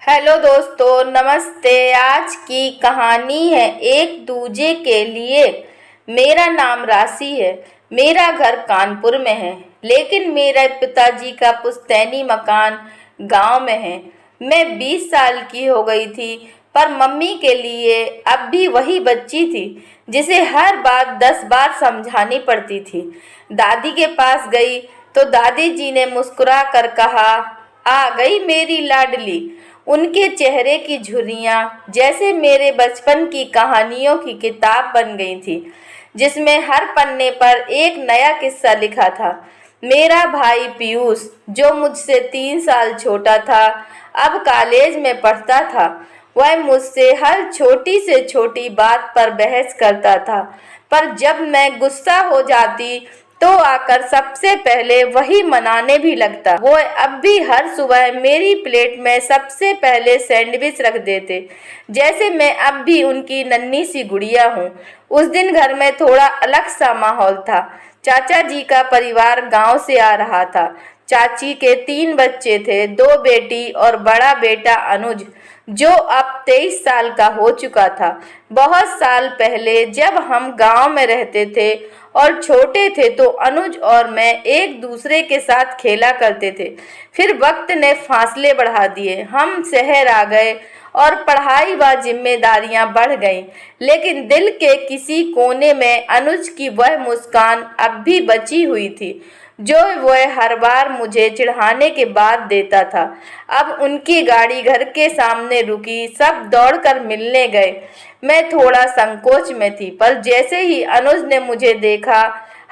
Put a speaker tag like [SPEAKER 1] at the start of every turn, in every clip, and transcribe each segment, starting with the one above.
[SPEAKER 1] Hello दोस्तों, नमस्ते। आज की कहानी है एक दूजे के लिए। मेरा नाम राशि है। मेरा घर कानपुर में है, लेकिन मेरे पिताजी का पुश्तैनी मकान गांव में है। मैं 20 साल की हो गई थी, पर मम्मी के लिए अब भी वही बच्ची थी जिसे हर बात 10 बार समझानी पड़ती थी। दादी के पास गई तो दादी जी ने मुस्कुरा कर कहा, आ गई मेरी लाडली। उनके चेहरे की झुर्रियाँ जैसे मेरे बचपन की कहानियों की किताब बन गई थी, जिसमें हर पन्ने पर एक नया किस्सा लिखा था। मेरा भाई पीयूष, जो मुझसे 3 साल छोटा था, अब कॉलेज में पढ़ता था। वह मुझसे हर छोटी से छोटी बात पर बहस करता था, पर जब मैं गुस्सा हो जाती तो आकर सबसे पहले वही मनाने भी लगता। वो अब भी हर सुबह मेरी प्लेट में सबसे पहले सैंडविच रख देते, जैसे मैं अब भी उनकी नन्ही सी गुड़िया हूँ। उस दिन घर में थोड़ा अलग सा माहौल था। चाचा जी का परिवार गांव से आ रहा था। चाची के 3 बच्चे थे, 2 बेटी और बड़ा बेटा अनुज, जो अब 23 साल का हो चुका था। बहुत साल पहले जब हम गांव में रहते थे और छोटे थे तो अनुज और मैं एक दूसरे के साथ खेला करते थे। फिर वक्त ने फासले बढ़ा दिए, हम शहर आ गए और पढ़ाई व जिम्मेदारियां बढ़ गईं। लेकिन दिल के किसी कोने में अनुज की वह मुस्कान अब भी बची हुई थी, जो वह हर बार मुझे चिढ़ाने के बाद देता था। अब उनकी गाड़ी घर के सामने रुकी, सब दौड़कर मिलने गए। मैं थोड़ा संकोच में थी, पर जैसे ही अनुज ने मुझे देखा,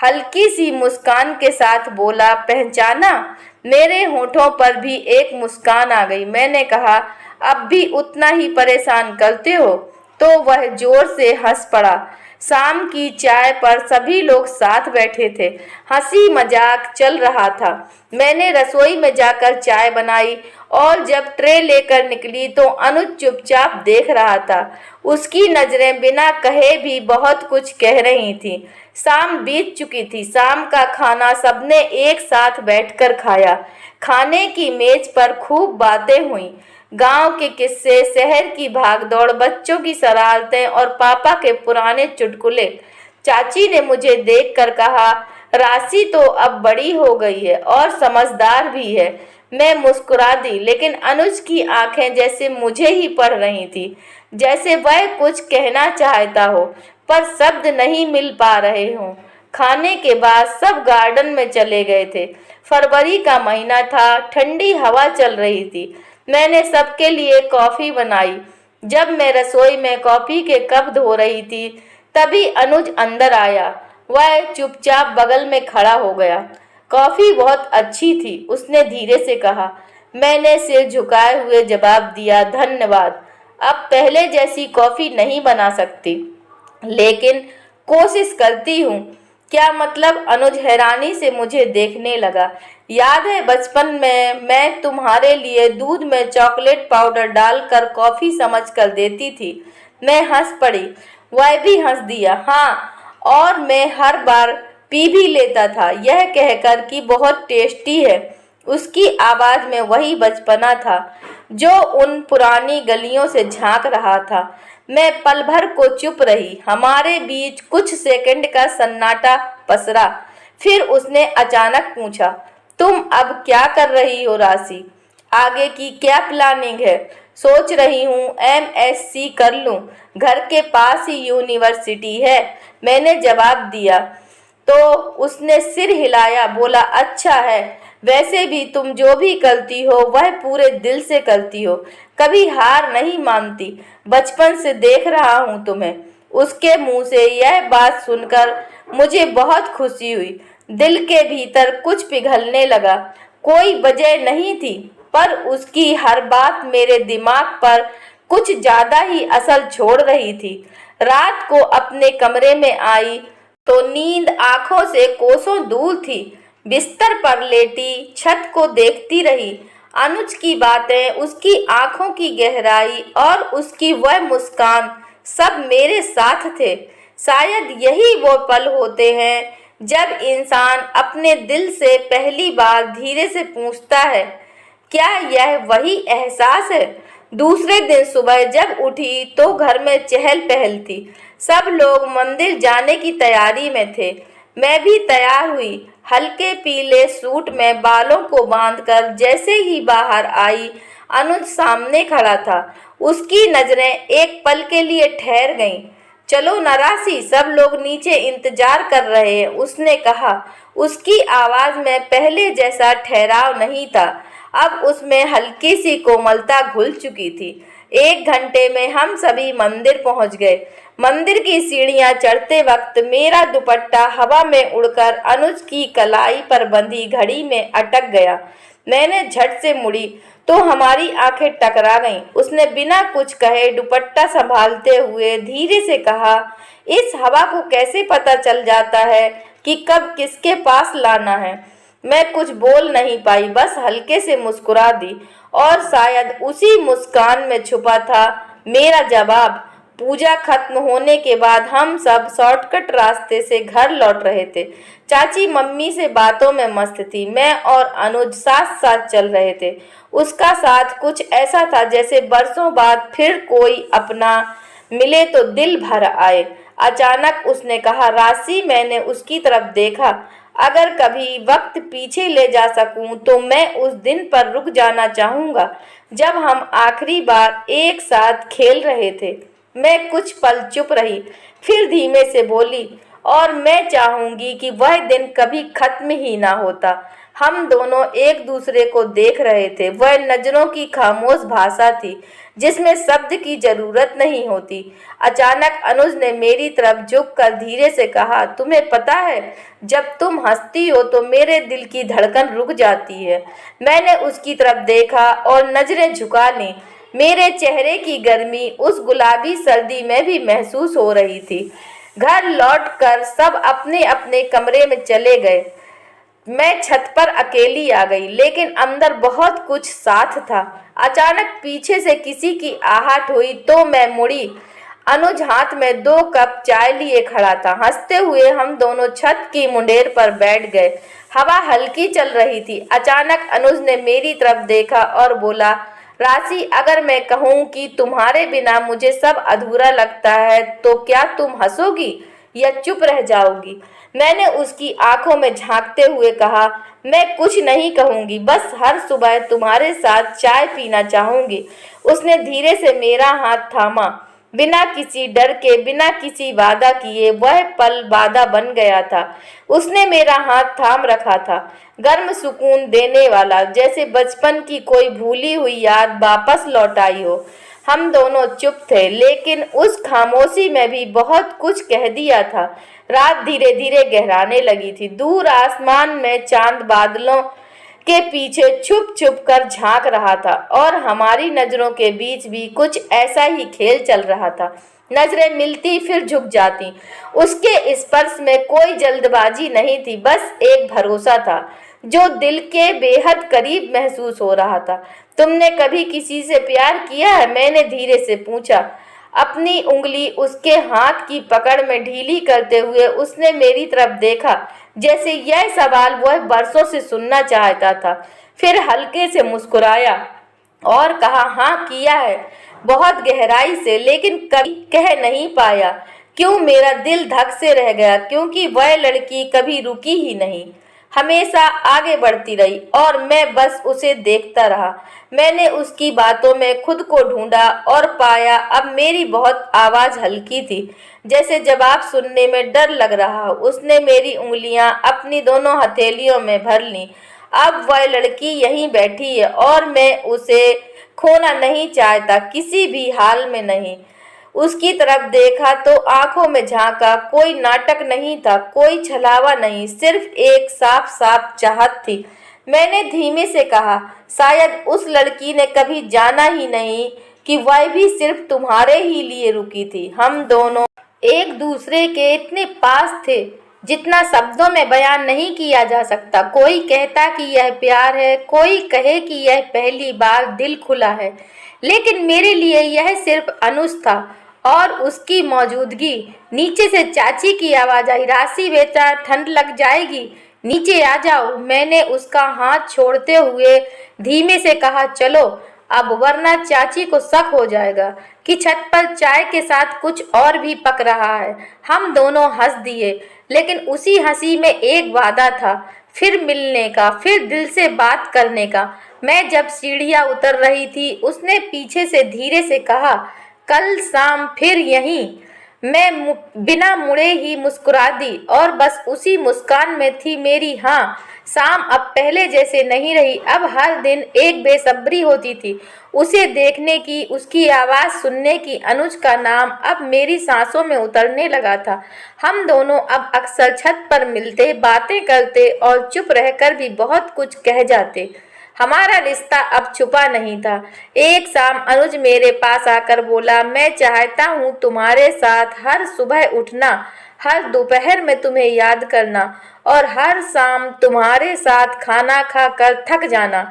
[SPEAKER 1] हल्की सी मुस्कान के साथ बोला, पहचाना? मेरे होठों पर भी एक मुस्कान आ गई। मैंने कहा, अब भी उतना ही परेशान करते हो? तो वह जोर से हंस पड़ा। शाम की चाय पर सभी लोग साथ बैठे थे, हंसी मजाक चल रहा था। मैंने रसोई में जाकर चाय बनाई और जब ट्रे लेकर निकली तो अनुज चुपचाप देख रहा था। उसकी नजरें बिना कहे भी बहुत कुछ कह रही थीं। शाम बीत चुकी थी। शाम का खाना सबने एक साथ बैठकर खाया। खाने की मेज पर खूब बातें हुई। गांव के किस्से, शहर की भागदौड़, बच्चों की शरारतें और पापा के पुराने चुटकुले। चाची ने मुझे देखकर कहा, राशि तो अब बड़ी हो गई है और समझदार भी है। मैं मुस्कुरा दी, लेकिन अनुज की आंखें जैसे मुझे ही पढ़ रही थी, जैसे वह कुछ कहना चाहता हो पर शब्द नहीं मिल पा रहे हों। खाने के बाद सब गार्डन में चले गए थे। फरवरी का महीना था, ठंडी हवा चल रही थी। मैंने सबके लिए कॉफ़ी बनाई। जब मैं रसोई में कॉफ़ी के कप धो रही थी, तभी अनुज अंदर आया। वह चुपचाप बगल में खड़ा हो गया। कॉफ़ी बहुत अच्छी थी, उसने धीरे से कहा। मैंने सिर झुकाए हुए जवाब दिया, धन्यवाद। अब पहले जैसी कॉफ़ी नहीं बना सकती, लेकिन कोशिश करती हूँ। क्या मतलब? अनुज हैरानी से मुझे देखने लगा। याद है बचपन में मैं तुम्हारे लिए दूध में चॉकलेट पाउडर डालकर कॉफ़ी समझकर देती थी? मैं हंस पड़ी। वह भी हंस दिया। हाँ, और मैं हर बार पी भी लेता था, यह कहकर कि बहुत टेस्टी है। उसकी आवाज़ में वही बचपना था जो उन पुरानी गलियों से झांक रहा था। मैं पल भर को चुप रही। हमारे बीच कुछ सेकंड का सन्नाटा पसरा। फिर उसने अचानक पूछा, तुम अब क्या कर रही हो राशि? आगे की क्या प्लानिंग है? सोच रही हूँ एमएससी कर लूँ, घर के पास ही यूनिवर्सिटी है, मैंने जवाब दिया। तो उसने सिर हिलाया, बोला, अच्छा है। वैसे भी तुम जो भी करती हो वह पूरे दिल से करती हो, कभी हार नहीं मानती। बचपन से देख रहा हूँ तुम्हें। उसके मुंह से यह बात सुनकर मुझे बहुत खुशी हुई। दिल के भीतर कुछ पिघलने लगा। कोई वजह नहीं थी, पर उसकी हर बात मेरे दिमाग पर कुछ ज्यादा ही असर छोड़ रही थी। रात को अपने कमरे में आई तो नींद आंखों से कोसों दूर थी। बिस्तर पर लेटी छत को देखती रही। अनुज की बातें, उसकी आंखों की गहराई और उसकी वह मुस्कान सब मेरे साथ थे। शायद यही वो पल होते हैं जब इंसान अपने दिल से पहली बार धीरे से पूछता है, क्या यह वही एहसास है दूसरे दिन सुबह जब उठी तो घर में चहल पहल थी। सब लोग मंदिर जाने की तैयारी में थे। मैं भी तैयार हुई। हल्के पीले सूट में बालों को बांधकर जैसे ही बाहर आई, अनुज सामने खड़ा था। उसकी नजरें एक पल के लिए ठहर गईं। चलो नरासी, सब लोग नीचे इंतजार कर रहे हैं, उसने कहा। उसकी आवाज में पहले जैसा ठहराव नहीं था, अब उसमें हल्की सी कोमलता घुल चुकी थी। 1 घंटे में हम सभी मंदिर पहुंच गए। मंदिर की सीढ़ियां चढ़ते वक्त मेरा दुपट्टा हवा में उड़कर अनुज की कलाई पर बंधी घड़ी में अटक गया। मैंने झट से मुड़ी तो हमारी आंखें टकरा गईं। उसने बिना कुछ कहे दुपट्टा संभालते हुए धीरे से कहा, इस हवा को कैसे पता चल जाता है कि कब किसके पास लाना है। मैं कुछ बोल नहीं पाई, बस हल्के से मुस्कुरा दी और शायद उसी मुस्कान में छुपा था मेरा जवाब। पूजा खत्म होने के बाद हम सब शॉर्टकट रास्ते से घर लौट रहे थे। चाची मम्मी से बातों में मस्त थी। मैं और अनुज साथ साथ चल रहे थे। उसका साथ कुछ ऐसा था जैसे बरसों बाद फिर कोई अपना मिले तो दिल भर आए। अचानक उसने कहा, राशि। मैंने उसकी तरफ देखा। अगर कभी वक्त पीछे ले जा सकूं तो मैं उस दिन पर रुक जाना चाहूंगा जब हम आखिरी बार एक साथ खेल रहे थे। मैं कुछ पल चुप रही, फिर धीमे से बोली, और मैं चाहूंगी कि वह दिन कभी खत्म ही ना होता। हम दोनों एक दूसरे को देख रहे थे। वह नजरों की खामोश भाषा थी जिसमें शब्द की जरूरत नहीं होती। अचानक अनुज ने मेरी तरफ झुककर धीरे से कहा, तुम्हें पता है, जब तुम हंसती हो तो मेरे दिल की धड़कन रुक जाती है। मैंने उसकी तरफ देखा और नजरें झुका लीं। मेरे चेहरे की गर्मी उस गुलाबी सर्दी में भी महसूस हो रही थी। घर लौटकर सब अपने अपने कमरे में चले गए। मैं छत पर अकेली आ गई, लेकिन अंदर बहुत कुछ साथ था। अचानक पीछे से किसी की आहट हुई तो मैं मुड़ी। अनुज हाथ में 2 कप चाय लिए खड़ा था। हंसते हुए हम दोनों छत की मुंडेर पर बैठ गए। हवा हल्की चल रही थी। अचानक अनुज ने मेरी तरफ देखा और बोला, राशि, अगर मैं कहूँ कि तुम्हारे बिना मुझे सब अधूरा लगता है तो क्या तुम हंसोगी या चुप रह जाओगी? मैंने उसकी आंखों में झांकते हुए कहा, मैं कुछ नहीं कहूँगी, बस हर सुबह तुम्हारे साथ चाय पीना चाहूँगी। उसने धीरे से मेरा हाथ थामा। बिना किसी डर के, बिना किसी वादा किए, वह पल वादा बन गया था। उसने मेरा हाथ थाम रखा था, गर्म सुकून देने वाला, जैसे बचपन की कोई भूली हुई याद वापस लौट आई हो। हम दोनों चुप थे, लेकिन उस खामोशी में भी बहुत कुछ कह दिया था। रात धीरे धीरे गहराने लगी थी। दूर आसमान में चांद बादलों के पीछे छुप छुप कर झांक रहा था और हमारी नजरों के बीच भी कुछ ऐसा ही खेल चल रहा था। नजरें मिलती फिर झुक जाती। उसके स्पर्श में कोई जल्दबाजी नहीं थी, बस एक भरोसा था जो दिल के बेहद करीब महसूस हो रहा था। तुमने कभी किसी से प्यार किया है? मैंने धीरे से पूछा। अपनी उंगली उसके हाथ की पकड़ में ढीली करते हुए उसने मेरी तरफ देखा, जैसे यह सवाल वह बरसों से सुनना चाहता था। फिर हल्के से मुस्कुराया और कहा, हाँ किया है, बहुत गहराई से, लेकिन कभी कह नहीं पाया। क्यों? मेरा दिल धक से रह गया, क्योंकि वह लड़की कभी रुकी ही नहीं, हमेशा आगे बढ़ती रही और मैं बस उसे देखता रहा। मैंने उसकी बातों में खुद को ढूंढा और पाया अब मेरी बहुत आवाज़ हल्की थी, जैसे जवाब सुनने में डर लग रहा। उसने मेरी उंगलियां अपनी दोनों हथेलियों में भर लीं। अब वह लड़की यहीं बैठी है और मैं उसे खोना नहीं चाहता, किसी भी हाल में नहीं। उसकी तरफ देखा तो आंखों में झांका। कोई नाटक नहीं था, कोई छलावा नहीं, सिर्फ एक साफ साफ चाहत थी। मैंने धीमे से कहा, शायद उस लड़की ने कभी जाना ही नहीं कि वह भी सिर्फ तुम्हारे ही लिए रुकी थी। हम दोनों एक दूसरे के इतने पास थे जितना शब्दों में बयान नहीं किया जा सकता। कोई कहता कि यह प्यार है, कोई कहे कि यह पहली बार दिल खुला है, लेकिन मेरे लिए यह सिर्फ अनुज था और उसकी मौजूदगी। नीचे से चाची की आवाज़ आई, राशि बेटा, ठंड लग जाएगी, नीचे आ जाओ। मैंने उसका हाथ छोड़ते हुए धीमे से कहा, चलो। अब, वरना चाची को शक हो जाएगा कि छत पर चाय के साथ कुछ और भी पक रहा है। हम दोनों हंस दिए, लेकिन उसी हंसी में एक वादा था, फिर मिलने का, फिर दिल से बात करने का। मैं जब सीढ़ियाँ उतर रही थी, उसने पीछे से धीरे से कहा, कल शाम फिर यहीं। मैं बिना मुड़े ही मुस्कुरा दी और बस उसी मुस्कान में थी मेरी हाँ। शाम अब पहले जैसे नहीं रही। अब हर दिन एक बेसब्री होती थी उसे देखने की, उसकी आवाज़ सुनने की। अनुज का नाम अब मेरी सांसों में उतरने लगा था। हम दोनों अब अक्सर छत पर मिलते, बातें करते और चुप रहकर भी बहुत कुछ कह जाते। हमारा रिश्ता अब छुपा नहीं था। एक शाम अनुज मेरे पास आकर बोला, मैं चाहता हूँ तुम्हारे साथ हर सुबह उठना, हर दोपहर में तुम्हें याद करना और हर शाम तुम्हारे साथ खाना खाकर थक जाना।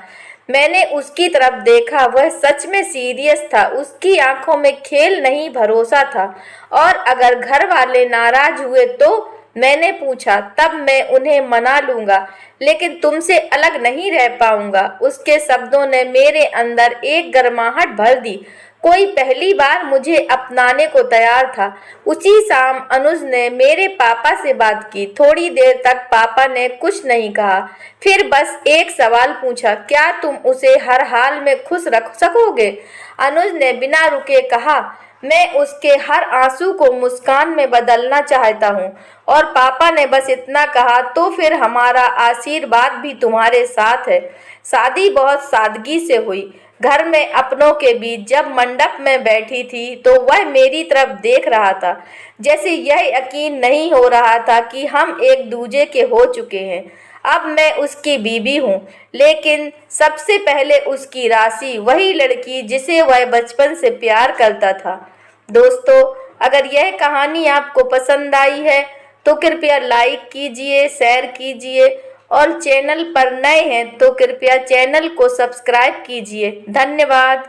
[SPEAKER 1] मैंने उसकी तरफ देखा, वह सच में सीरियस था। उसकी आंखों में खेल नहीं, भरोसा था। और अगर घर वाले नाराज हुए तो? मैंने पूछा। तब मैं उन्हें मना लूंगा, लेकिन तुमसे अलग नहीं रह पाऊंगा। उसके शब्दों ने मेरे अंदर एक गर्माहट भर दी। कोई पहली बार मुझे अपनाने को तैयार था। उसी शाम अनुज ने मेरे पापा से बात की। थोड़ी देर तक पापा ने कुछ नहीं कहा, फिर बस एक सवाल पूछा, क्या तुम उसे हर हाल में खुश रख सकोगे? अनुज ने बिना रुके कहा, मैं उसके हर आंसू को मुस्कान में बदलना चाहता हूँ। और पापा ने बस इतना कहा, तो फिर हमारा आशीर्वाद भी तुम्हारे साथ है। शादी बहुत सादगी से हुई, घर में अपनों के बीच। जब मंडप में बैठी थी तो वह मेरी तरफ देख रहा था, जैसे यह यकीन नहीं हो रहा था कि हम एक दूजे के हो चुके हैं। अब मैं उसकी बीवी हूँ, लेकिन सबसे पहले उसकी राशि, वही लड़की जिसे वह बचपन से प्यार करता था। दोस्तों, अगर यह कहानी आपको पसंद आई है तो कृपया लाइक कीजिए, शेयर कीजिए और चैनल पर नए हैं तो कृपया चैनल को सब्सक्राइब कीजिए। धन्यवाद।